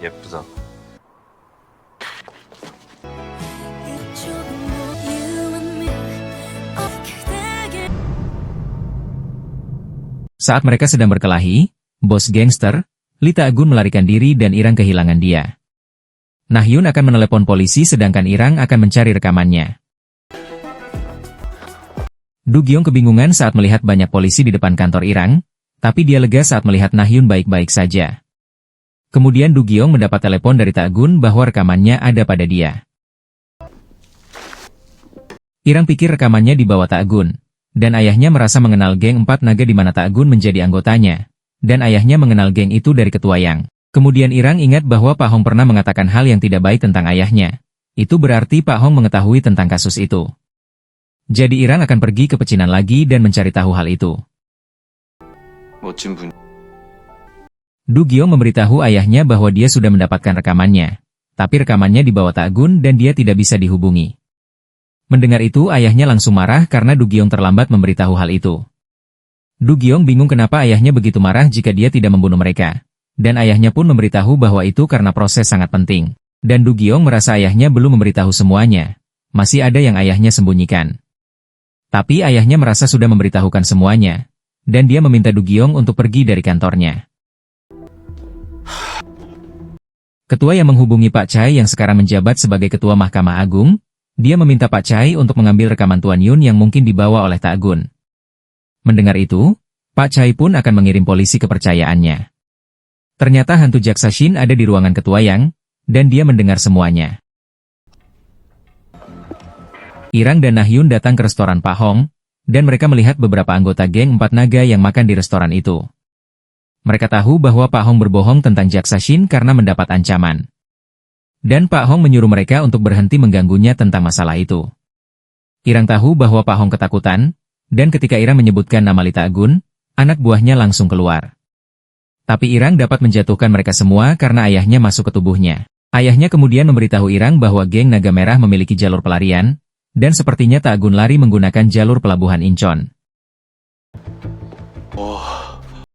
예쁘다. Saat mereka sedang berkelahi, bos gangster, Lee Tae-gun melarikan diri dan Irang kehilangan dia. Nahyun akan menelepon polisi sedangkan Irang akan mencari rekamannya. Du Gyeong kebingungan saat melihat banyak polisi di depan kantor Irang, tapi dia lega saat melihat Nahyun baik-baik saja. Kemudian Du Gyeong mendapat telepon dari Tae-gun bahwa rekamannya ada pada dia. Irang pikir rekamannya dibawa Tae-gun, dan ayahnya merasa mengenal geng Empat Naga di mana Tae-gun menjadi anggotanya, dan ayahnya mengenal geng itu dari ketua Yang. Kemudian Irang ingat bahwa Pak Hong pernah mengatakan hal yang tidak baik tentang ayahnya. Itu berarti Pak Hong mengetahui tentang kasus itu. Jadi Irang akan pergi ke pecinan lagi dan mencari tahu hal itu. 멋진 분. Du Gyeong memberitahu ayahnya bahwa dia sudah mendapatkan rekamannya. Tapi rekamannya dibawa Tae-gun dan dia tidak bisa dihubungi. Mendengar itu ayahnya langsung marah karena Du Gyeong terlambat memberitahu hal itu. Du Gyeong bingung kenapa ayahnya begitu marah jika dia tidak membunuh mereka. Dan ayahnya pun memberitahu bahwa itu karena proses sangat penting. Dan Du Gyeong merasa ayahnya belum memberitahu semuanya. Masih ada yang ayahnya sembunyikan. Tapi ayahnya merasa sudah memberitahukan semuanya. Dan dia meminta Du Gyeong untuk pergi dari kantornya. Ketua yang menghubungi Pak Chai yang sekarang menjabat sebagai Ketua Mahkamah Agung, dia meminta Pak Chai untuk mengambil rekaman Tuan Yun yang mungkin dibawa oleh Tae-gun. Mendengar itu, Pak Chai pun akan mengirim polisi kepercayaannya. Ternyata hantu Jaksa Shin ada di ruangan Ketua Yang, dan dia mendengar semuanya. Irang dan Nahyun datang ke restoran Pak Hong, dan mereka melihat beberapa anggota geng Empat Naga yang makan di restoran itu. Mereka tahu bahwa Pak Hong berbohong tentang Jaksa Shin karena mendapat ancaman. Dan Pak Hong menyuruh mereka untuk berhenti mengganggunya tentang masalah itu. Irang tahu bahwa Pak Hong ketakutan, dan ketika Irang menyebutkan nama Lee Tae-gun, anak buahnya langsung keluar. Tapi Irang dapat menjatuhkan mereka semua karena ayahnya masuk ke tubuhnya. Ayahnya kemudian memberitahu Irang bahwa geng Naga Merah memiliki jalur pelarian, dan sepertinya Tae-gun lari menggunakan jalur pelabuhan Incheon.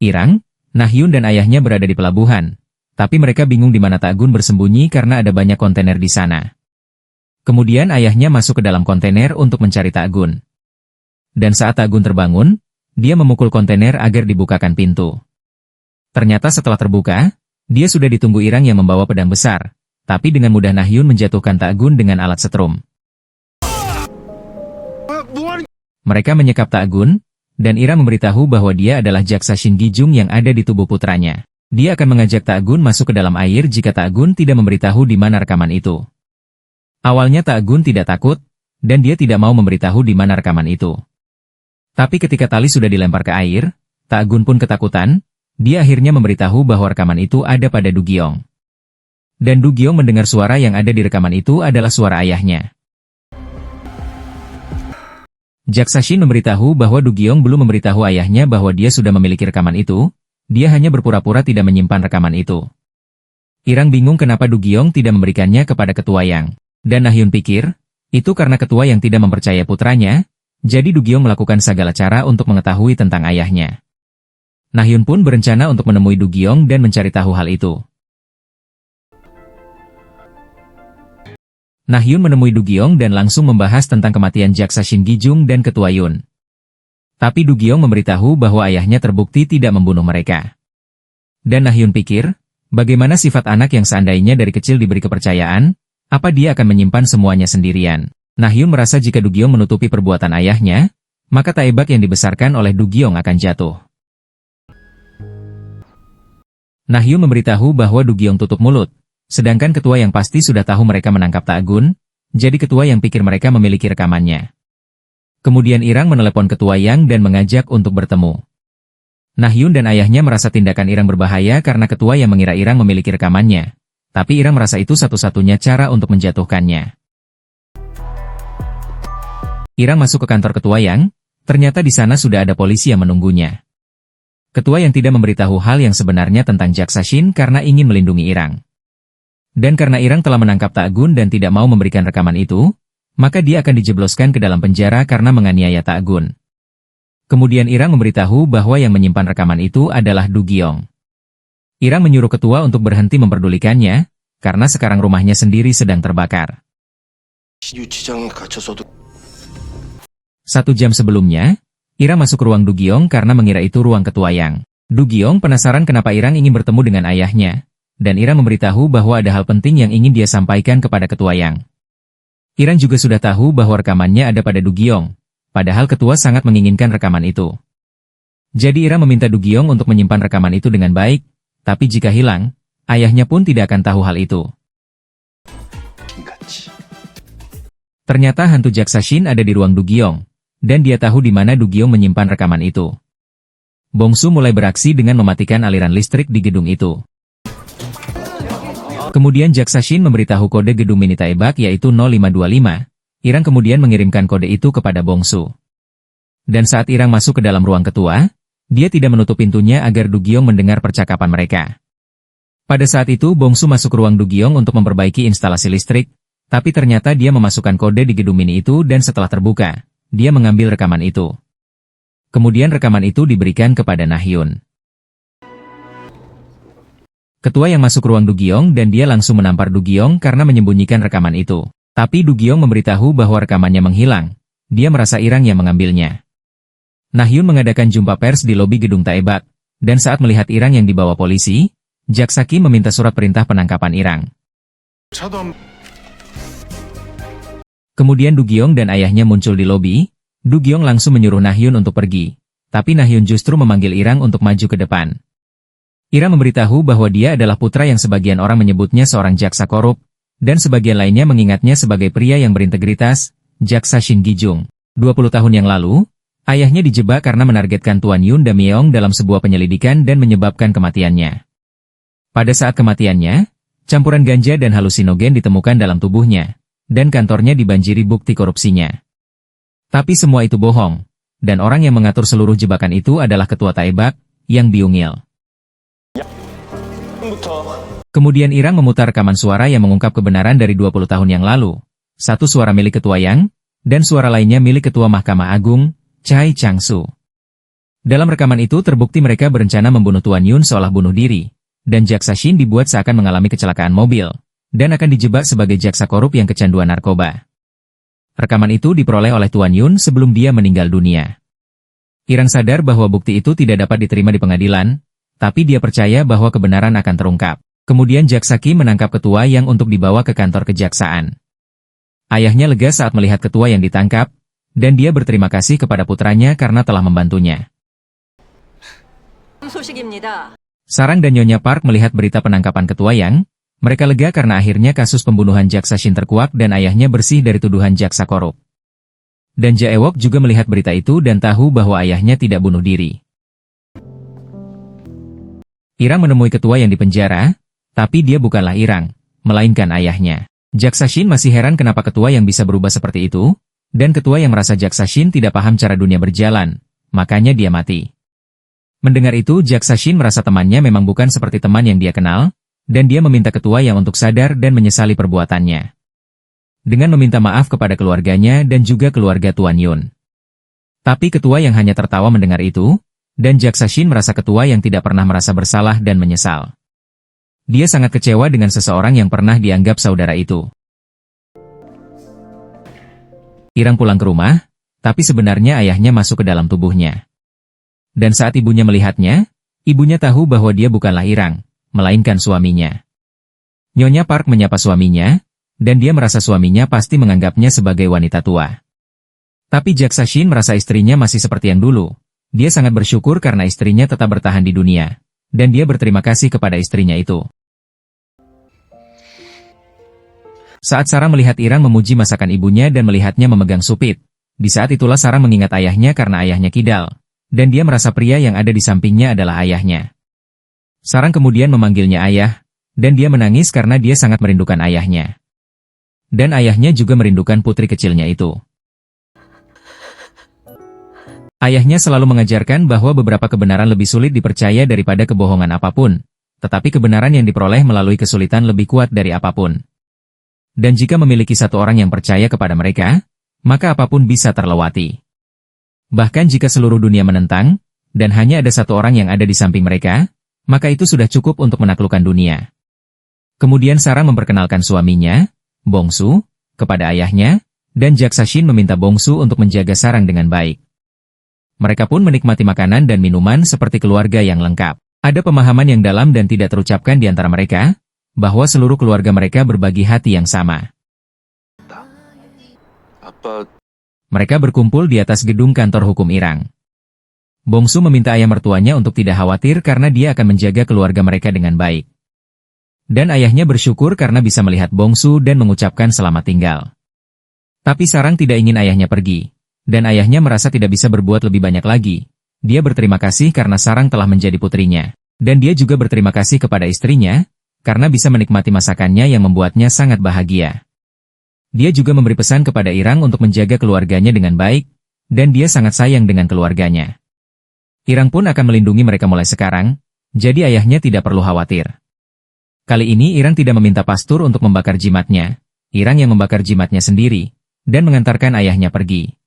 Irang, Nahyun dan ayahnya berada di pelabuhan, tapi mereka bingung di mana Tae-gun bersembunyi karena ada banyak kontainer di sana. Kemudian ayahnya masuk ke dalam kontainer untuk mencari Tae-gun. Dan saat Tae-gun terbangun, dia memukul kontainer agar dibukakan pintu. Ternyata setelah terbuka, dia sudah ditunggu Irang yang membawa pedang besar, tapi dengan mudah Nahyun menjatuhkan Tae-gun dengan alat setrum. Mereka menyekap Tae-gun, dan Irang memberitahu bahwa dia adalah Jaksa Shin Gi-jung yang ada di tubuh putranya. Dia akan mengajak Tae-gun masuk ke dalam air jika Tae-gun tidak memberitahu di mana rekaman itu. Awalnya Tae-gun tidak takut, dan dia tidak mau memberitahu di mana rekaman itu. Tapi ketika tali sudah dilempar ke air, Tae-gun pun ketakutan, dia akhirnya memberitahu bahwa rekaman itu ada pada Du Gyeong. Dan Du Gyeong mendengar suara yang ada di rekaman itu adalah suara ayahnya. Jaksa Shin memberitahu bahwa Du Gyeong belum memberitahu ayahnya bahwa dia sudah memiliki rekaman itu, dia hanya berpura-pura tidak menyimpan rekaman itu. Irang bingung kenapa Du Gyeong tidak memberikannya kepada Ketua Yang. Dan Nahyun pikir, itu karena Ketua Yang tidak mempercaya putranya, jadi Du Gyeong melakukan segala cara untuk mengetahui tentang ayahnya. Nahyun pun berencana untuk menemui Du Gyeong dan mencari tahu hal itu. Nahyun menemui Du Gyeong dan langsung membahas tentang kematian Jaksa Shin Gi-jung dan Ketua Yun. Tapi Du Gyeong memberitahu bahwa ayahnya terbukti tidak membunuh mereka. Dan Nahyun pikir, bagaimana sifat anak yang seandainya dari kecil diberi kepercayaan, apa dia akan menyimpan semuanya sendirian? Nahyun merasa jika Du Gyeong menutupi perbuatan ayahnya, maka Taebak yang dibesarkan oleh Du Gyeong akan jatuh. Nahyun memberitahu bahwa Du Gyeong tutup mulut. Sedangkan Ketua Yang pasti sudah tahu mereka menangkap Tae-gun, jadi Ketua Yang pikir mereka memiliki rekamannya. Kemudian Irang menelepon Ketua Yang dan mengajak untuk bertemu. Nahyun dan ayahnya merasa tindakan Irang berbahaya karena Ketua Yang mengira Irang memiliki rekamannya. Tapi Irang merasa itu satu-satunya cara untuk menjatuhkannya. Irang masuk ke kantor Ketua Yang, ternyata di sana sudah ada polisi yang menunggunya. Ketua Yang tidak memberitahu hal yang sebenarnya tentang Jaksa Shin karena ingin melindungi Irang. Dan karena Irang telah menangkap Tae-gun dan tidak mau memberikan rekaman itu, maka dia akan dijebloskan ke dalam penjara karena menganiaya Tae-gun. Kemudian Irang memberitahu bahwa yang menyimpan rekaman itu adalah Du Gyeong. Irang menyuruh ketua untuk berhenti memperdulikannya, karena sekarang rumahnya sendiri sedang terbakar. 유치장에 갇혀서도 1 jam sebelumnya, Irang masuk ruang Du Giong karena mengira itu ruang ketua Yang. Du Giong penasaran kenapa Irang ingin bertemu dengan ayahnya, dan Irang memberitahu bahwa ada hal penting yang ingin dia sampaikan kepada ketua Yang. Irang juga sudah tahu bahwa rekamannya ada pada Du Giong, padahal ketua sangat menginginkan rekaman itu. Jadi Irang meminta Du Giong untuk menyimpan rekaman itu dengan baik, tapi jika hilang, ayahnya pun tidak akan tahu hal itu. 김같이 Ternyata hantu jaksa Shin ada di ruang Du Giong, dan dia tahu di mana Du Giong menyimpan rekaman itu. Bongsu mulai beraksi dengan mematikan aliran listrik di gedung itu. Kemudian jaksa Shin memberitahu kode gedung mini Taebak yaitu 0525. Irang kemudian mengirimkan kode itu kepada Bongsu. Dan saat Irang masuk ke dalam ruang ketua, dia tidak menutup pintunya agar Du Giong mendengar percakapan mereka. Pada saat itu Bongsu masuk ruang Du Giong untuk memperbaiki instalasi listrik, tapi ternyata dia memasukkan kode di gedung mini itu dan setelah terbuka, dia mengambil rekaman itu. Kemudian rekaman itu diberikan kepada Nahyun. Ketua yang masuk ruang Du Giong dan dia langsung menampar Du Giong karena menyembunyikan rekaman itu. Tapi Du Giong memberitahu bahwa rekamannya menghilang. Dia merasa Irang yang mengambilnya. Nahyun mengadakan jumpa pers di lobi gedung Taebak, dan saat melihat Irang yang dibawa polisi, jaksa Kim meminta surat perintah penangkapan Irang. 차도 Kemudian Du Giong dan ayahnya muncul di lobi. Du Giong langsung menyuruh Nahyun untuk pergi, tapi Nahyun justru memanggil Irang untuk maju ke depan. Irang memberitahu bahwa dia adalah putra yang sebagian orang menyebutnya seorang jaksa korup, dan sebagian lainnya mengingatnya sebagai pria yang berintegritas, jaksa Shin Gijung. 20 tahun yang lalu, ayahnya dijebak karena menargetkan Tuan Yun Damyeong dalam sebuah penyelidikan dan menyebabkan kematiannya. Pada saat kematiannya, campuran ganja dan halusinogen ditemukan dalam tubuhnya, dan kantornya dibanjiri bukti korupsinya. Tapi semua itu bohong, dan orang yang mengatur seluruh jebakan itu adalah ketua Taebak, Yang Byung-il. Kemudian Irang memutar rekaman suara yang mengungkap kebenaran dari 20 tahun yang lalu. Satu suara milik ketua Yang, dan suara lainnya milik ketua Mahkamah Agung, Chai Chang-su. Dalam rekaman itu terbukti mereka berencana membunuh Tuan Yun seolah bunuh diri, dan jaksa Shin dibuat seakan mengalami kecelakaan mobil, dan akan dijebak sebagai jaksa korup yang kecanduan narkoba. Rekaman itu diperoleh oleh Tuan Yun sebelum dia meninggal dunia. Irang sadar bahwa bukti itu tidak dapat diterima di pengadilan, tapi dia percaya bahwa kebenaran akan terungkap. Kemudian jaksa Kim menangkap ketua Yang untuk dibawa ke kantor kejaksaan. Ayahnya lega saat melihat ketua yang ditangkap, dan dia berterima kasih kepada putranya karena telah membantunya. Sarang dan Nyonya Park melihat berita penangkapan ketua Yang. Mereka lega karena akhirnya kasus pembunuhan jaksa Shin terkuak dan ayahnya bersih dari tuduhan jaksa korup. Dan Jaewok juga melihat berita itu dan tahu bahwa ayahnya tidak bunuh diri. Irang menemui ketua yang dipenjara, tapi dia bukanlah Irang, melainkan ayahnya. Jaksa Shin masih heran kenapa ketua yang bisa berubah seperti itu, dan ketua yang merasa jaksa Shin tidak paham cara dunia berjalan, makanya dia mati. Mendengar itu jaksa Shin merasa temannya memang bukan seperti teman yang dia kenal, dan dia meminta ketua yang untuk sadar dan menyesali perbuatannya. Dengan meminta maaf kepada keluarganya dan juga keluarga Tuan Yun. Tapi ketua yang hanya tertawa mendengar itu, dan jaksa Shin merasa ketua yang tidak pernah merasa bersalah dan menyesal. Dia sangat kecewa dengan seseorang yang pernah dianggap saudara itu. Irang pulang ke rumah, tapi sebenarnya ayahnya masuk ke dalam tubuhnya. Dan saat ibunya melihatnya, ibunya tahu bahwa dia bukanlah Irang, melainkan suaminya. Nyonya Park menyapa suaminya, dan dia merasa suaminya pasti menganggapnya sebagai wanita tua. Tapi jaksa Shin merasa istrinya masih seperti yang dulu. Dia sangat bersyukur karena istrinya tetap bertahan di dunia, dan dia berterima kasih kepada istrinya itu. Saat Sarang melihat Irang memuji masakan ibunya dan melihatnya memegang supit, di saat itulah Sarang mengingat ayahnya karena ayahnya kidal, dan dia merasa pria yang ada di sampingnya adalah ayahnya. Sarang kemudian memanggilnya ayah, dan dia menangis karena dia sangat merindukan ayahnya. Dan ayahnya juga merindukan putri kecilnya itu. Ayahnya selalu mengajarkan bahwa beberapa kebenaran lebih sulit dipercaya daripada kebohongan apapun, tetapi kebenaran yang diperoleh melalui kesulitan lebih kuat dari apapun. Dan jika memiliki satu orang yang percaya kepada mereka, maka apapun bisa terlewati. Bahkan jika seluruh dunia menentang, dan hanya ada satu orang yang ada di samping mereka, maka itu sudah cukup untuk menaklukkan dunia. Kemudian Sarang memperkenalkan suaminya, Bongsu, kepada ayahnya, dan Jaksashin meminta Bongsu untuk menjaga Sarang dengan baik. Mereka pun menikmati makanan dan minuman seperti keluarga yang lengkap. Ada pemahaman yang dalam dan tidak terucapkan di antara mereka, bahwa seluruh keluarga mereka berbagi hati yang sama. 아빠 Mereka berkumpul di atas gedung kantor hukum Irang. Bongsu meminta ayah mertuanya untuk tidak khawatir karena dia akan menjaga keluarga mereka dengan baik. Dan ayahnya bersyukur karena bisa melihat Bongsu dan mengucapkan selamat tinggal. Tapi Sarang tidak ingin ayahnya pergi, dan ayahnya merasa tidak bisa berbuat lebih banyak lagi. Dia berterima kasih karena Sarang telah menjadi putrinya, dan dia juga berterima kasih kepada istrinya, karena bisa menikmati masakannya yang membuatnya sangat bahagia. Dia juga memberi pesan kepada Irang untuk menjaga keluarganya dengan baik, dan dia sangat sayang dengan keluarganya. Irang pun akan melindungi mereka mulai sekarang, jadi ayahnya tidak perlu khawatir. Kali ini Irang tidak meminta pastur untuk membakar jimatnya, Irang yang membakar jimatnya sendiri, dan mengantarkan ayahnya pergi.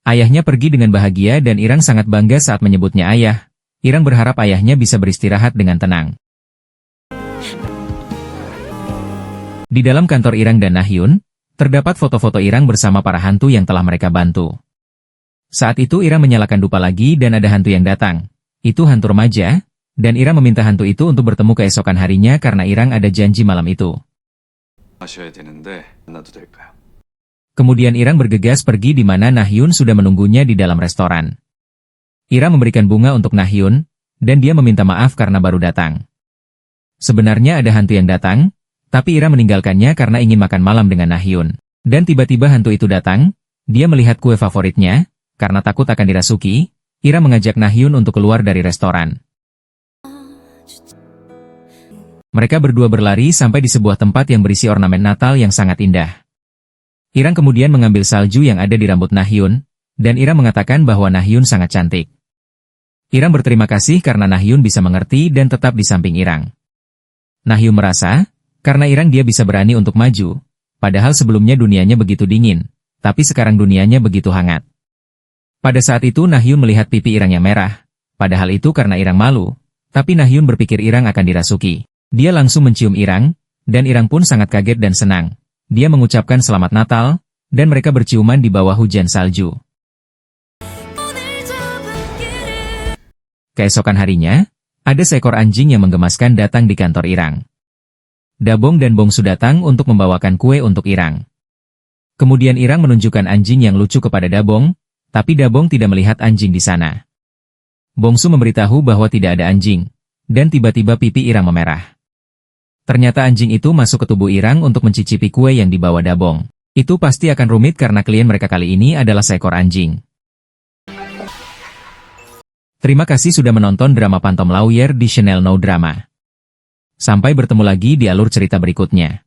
Ayahnya pergi dengan bahagia dan Irang sangat bangga saat menyebutnya ayah. Irang berharap ayahnya bisa beristirahat dengan tenang. Di dalam kantor Irang dan Nahyun, terdapat foto-foto Irang bersama para hantu yang telah mereka bantu. Saat itu Irang menyalakan dupa lagi dan ada hantu yang datang. Itu hantu remaja, dan Irang meminta hantu itu untuk bertemu keesokan harinya karena Irang ada janji malam itu. 마셔야 되는데 만나도 될까요? Kemudian Irang bergegas pergi di mana Nahyun sudah menunggunya di dalam restoran. Irang memberikan bunga untuk Nahyun, dan dia meminta maaf karena baru datang. Sebenarnya ada hantu yang datang, tapi Irang meninggalkannya karena ingin makan malam dengan Nahyun. Dan tiba-tiba hantu itu datang, dia melihat kue favoritnya, karena takut akan dirasuki, Irang mengajak Nahyun untuk keluar dari restoran. Mereka berdua berlari sampai di sebuah tempat yang berisi ornamen Natal yang sangat indah. Irang kemudian mengambil salju yang ada di rambut Nahyun, dan Irang mengatakan bahwa Nahyun sangat cantik. Irang berterima kasih karena Nahyun bisa mengerti dan tetap di samping Irang. Nahyun merasa, karena Irang dia bisa berani untuk maju, padahal sebelumnya dunianya begitu dingin, tapi sekarang dunianya begitu hangat. Pada saat itu Nahyun melihat pipi Irang yang merah, padahal itu karena Irang malu, tapi Nahyun berpikir Irang akan dirasuki. Dia langsung mencium Irang, dan Irang pun sangat kaget dan senang. Dia mengucapkan selamat Natal, dan mereka berciuman di bawah hujan salju. Keesokan harinya, ada seekor anjing yang menggemaskan datang di kantor Irang. Dabong dan Bongsu datang untuk membawakan kue untuk Irang. Kemudian Irang menunjukkan anjing yang lucu kepada Dabong, tapi Dabong tidak melihat anjing di sana. Bongsu memberitahu bahwa tidak ada anjing, dan tiba-tiba pipi Irang memerah. Ternyata anjing itu masuk ke tubuh Irang untuk mencicipi kue yang dibawa Dabong. Itu pasti akan rumit karena klien mereka kali ini adalah seekor anjing. Terima kasih sudah menonton drama Phantom Lawyer di channel No Drama. Sampai bertemu lagi di alur cerita berikutnya.